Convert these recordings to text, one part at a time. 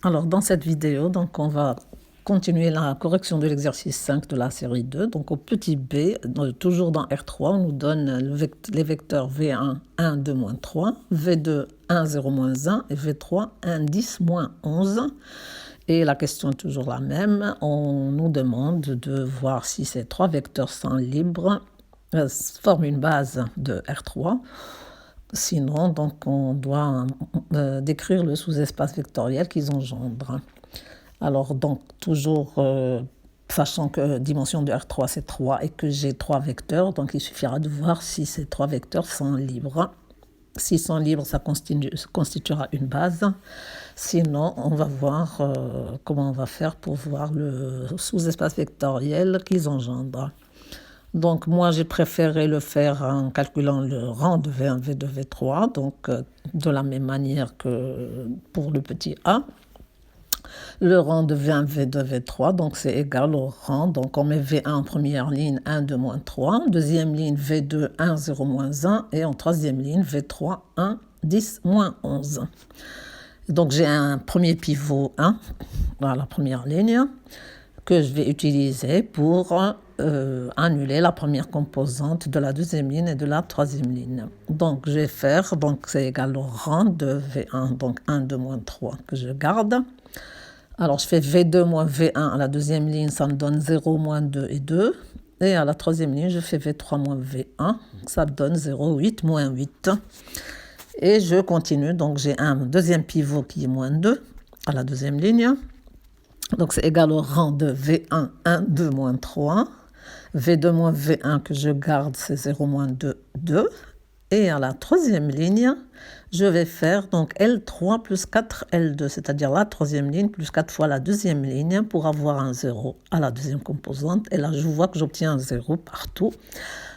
Alors, dans cette vidéo, donc, on va continuer la correction de l'exercice 5 de la série 2. Donc, au petit b, toujours dans R3, on nous donne les vecteurs V1, 1, 2, moins 3, V2, 1, 0, moins 1 et V3, 1, 10, moins 11. Et la question est toujours la même. On nous demande de voir si ces trois vecteurs sont libres, forment une base de R3. Sinon, donc, on doit décrire le sous-espace vectoriel qu'ils engendrent. Alors, donc, toujours sachant que dimension de R3 c'est 3 et que j'ai trois vecteurs, donc il suffira de voir si ces trois vecteurs sont libres. S'ils sont libres, ça constituera une base. Sinon, on va voir comment on va faire pour voir le sous-espace vectoriel qu'ils engendrent. Donc, moi, j'ai préféré le faire en calculant le rang de V1, V2, V3, donc de la même manière que pour le petit a. Le rang de V1, V2, V3, donc c'est égal au rang. Donc, on met V1 en première ligne, 1, 2, moins 3. Deuxième ligne, V2, 1, 0, moins 1. Et en troisième ligne, V3, 1, 10, moins 11. Donc, j'ai un premier pivot 1 dans la première ligne que je vais utiliser pour annuler la première composante de la deuxième ligne et de la troisième ligne. Donc, je vais faire, donc c'est égal au rang de V1, donc 1, 2, moins 3 que je garde. Alors, je fais V2 moins V1 à la deuxième ligne, ça me donne 0, moins 2 et 2. Et à la troisième ligne, je fais V3 moins V1, ça me donne 0, 8, moins 8. Et je continue, donc j'ai un deuxième pivot qui est moins 2 à la deuxième ligne. Donc, c'est égal au rang de V1, 1, 2, moins 3. V2 moins V1 que je garde, c'est 0, moins 2, 2. Et à la troisième ligne, je vais faire donc L3 plus 4 L2, c'est-à-dire la troisième ligne plus 4 fois la deuxième ligne pour avoir un 0 à la deuxième composante. Et là, je vois que j'obtiens un 0 partout.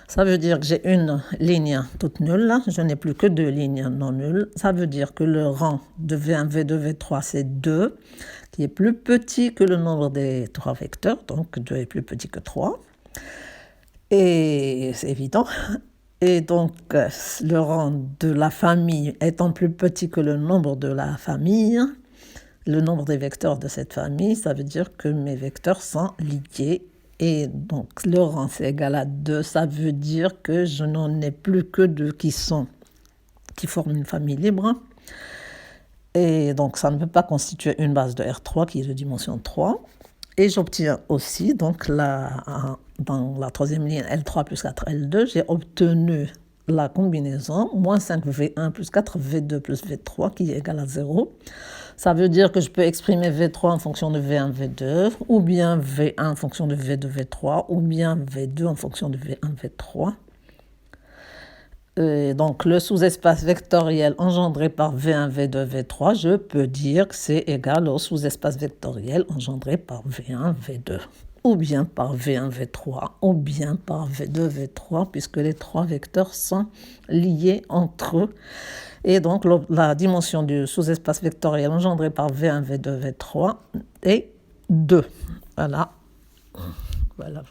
Ça veut dire que j'ai une ligne toute nulle. Je n'ai plus que deux lignes non nulles. Ça veut dire que le rang de V1, V2, V3, c'est 2, qui est plus petit que le nombre des trois vecteurs. Donc, 2 est plus petit que 3. Et c'est évident. Et donc, le rang de la famille étant plus petit que le nombre de la famille, le nombre des vecteurs de cette famille, ça veut dire que mes vecteurs sont liés. Et donc, le rang, c'est égal à 2. Ça veut dire que je n'en ai plus que deux qui forment une famille libre. Et donc, ça ne peut pas constituer une base de R3 qui est de dimension 3. Et j'obtiens aussi, donc, dans la troisième ligne, L3 plus 4 L2, j'ai obtenu la combinaison moins 5V1 plus 4V2 plus V3 qui est égal à 0. Ça veut dire que je peux exprimer V3 en fonction de V1, V2, ou bien V1 en fonction de V2, V3, ou bien V2 en fonction de V1, V3. Et donc, le sous-espace vectoriel engendré par V1, V2, V3, je peux dire que c'est égal au sous-espace vectoriel engendré par V1, V2, ou bien par V1, V3, ou bien par V2, V3, puisque les trois vecteurs sont liés entre eux. Et donc, la dimension du sous-espace vectoriel engendré par V1, V2, V3 est 2. Voilà. Voilà.